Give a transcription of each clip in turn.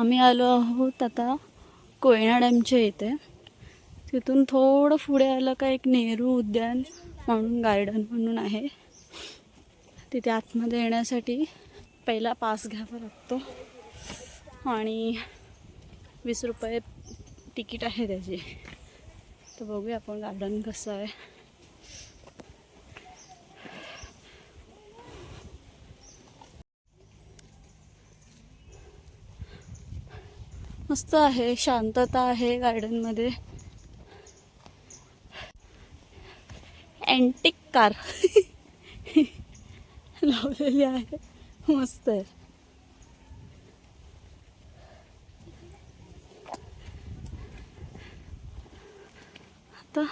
आम्ही आलो आहोत आता कोयना डॅमच्या इथे. तिथून थोडं पुढे आलं का एक नेहरू उद्यान म्हणून गार्डन म्हणून आहे. तिथे आतमध्ये येण्यासाठी पहिला पास घ्यावा लागतो आणि 20 रुपये तिकीट आहे त्याची. तर बघूया आपण गार्डन कसं आहे. मस्त आहे, शांतता आहे गार्डनमध्ये. अँटिक कार लावलेली आहे, मस्त आहे. आता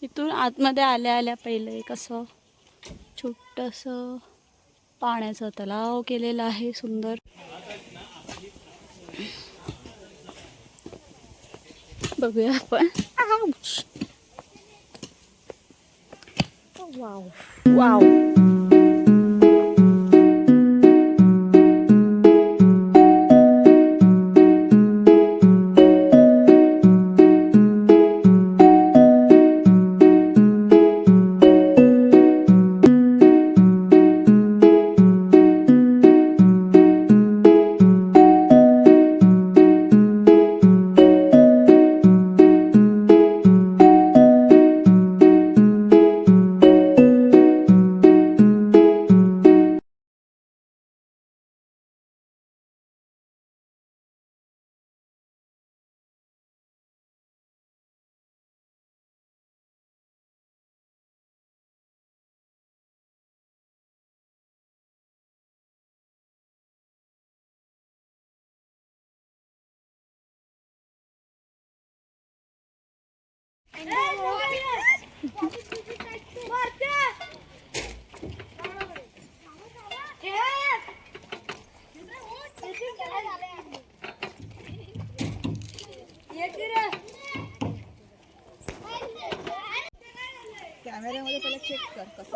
इथून आतमध्ये आल्या आल्या पहिलं एक असं छोटंसं पाण्याचं तलाव केलेलं आहे, सुंदर. बघूया आपण. Wow wow.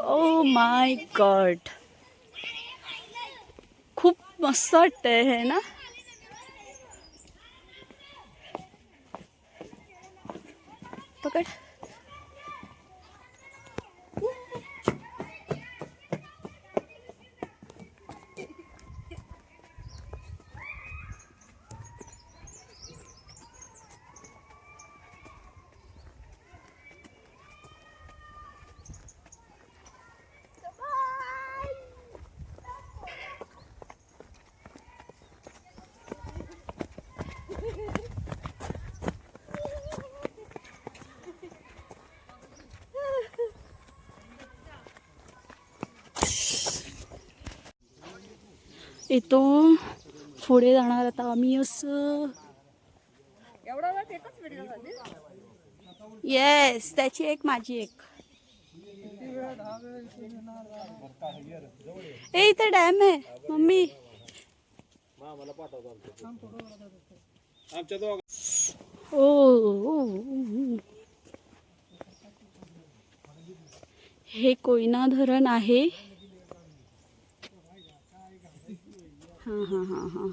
Oh my God, खूप मस्त वाटतंय हे ना. पकड. इथून पुढे जाणार आता आम्ही असं. येस, त्याची एक माझी एक. ए इथे डॅम आहे मम्मी. ओ हे कोयना धरण आहे. हां हां हां हां.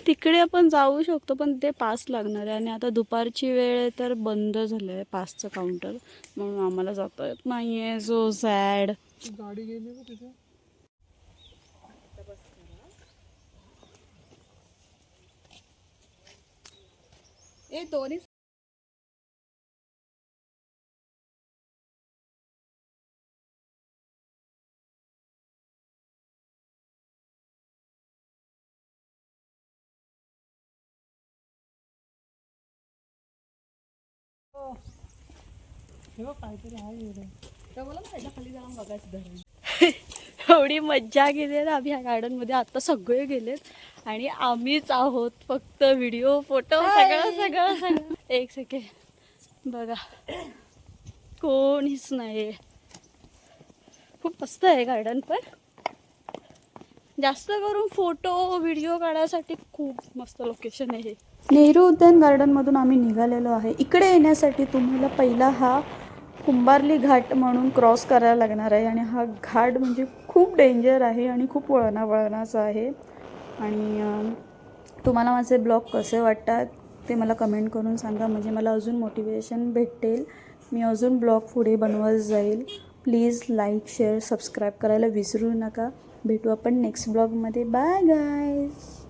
तिकडे आपण जाऊ शकतो पण ते पास लागणार आहे आणि आता दुपारची वेळ आहे तर बंद झालं आहे पासचं काउंटर, म्हणून आम्हाला जाता येत नाही आहे. So sad. गाडी गेली तिथे. ए दोन्ही खाली जाऊन बघायचं. एवढी मज्जा गेली ना आम्ही ह्या गार्डन मध्ये. आता सगळे गेलेत आणि आम्हीच आहोत फक्त. व्हिडिओ फोटो सगळं सगळं सगळं. एक सेकंड बघा, कोणीच नाही. खूप मस्त आहे गार्डन, पण जास्त करून फोटो व्हिडिओ काढण्यासाठी खूप मस्त लोकेशन आहे हे. नेहरू उद्यान गार्डन मधून आम्ही निघालेलो आहे. इकडे येण्यासाठी तुम्हाला पहिला हा कुंभारली घाट म्हणून क्रॉस करायला लागणार आहे आणि हा घाट म्हणजे खूप डेंजर आहे आणि खूप वळणाचा आहे. आणि तुम्हाला माझे ब्लॉग कसे वाटतात ते मला कमेंट करून सांगा, म्हणजे मला अजून मोटिवेशन भेटेल, मी अजून ब्लॉग पुढे बनवत जाईल. प्लीज लाईक शेअर सबस्क्राईब करायला विसरू नका. भेटू आपण नेक्स्ट ब्लॉगमध्ये. Bye guys.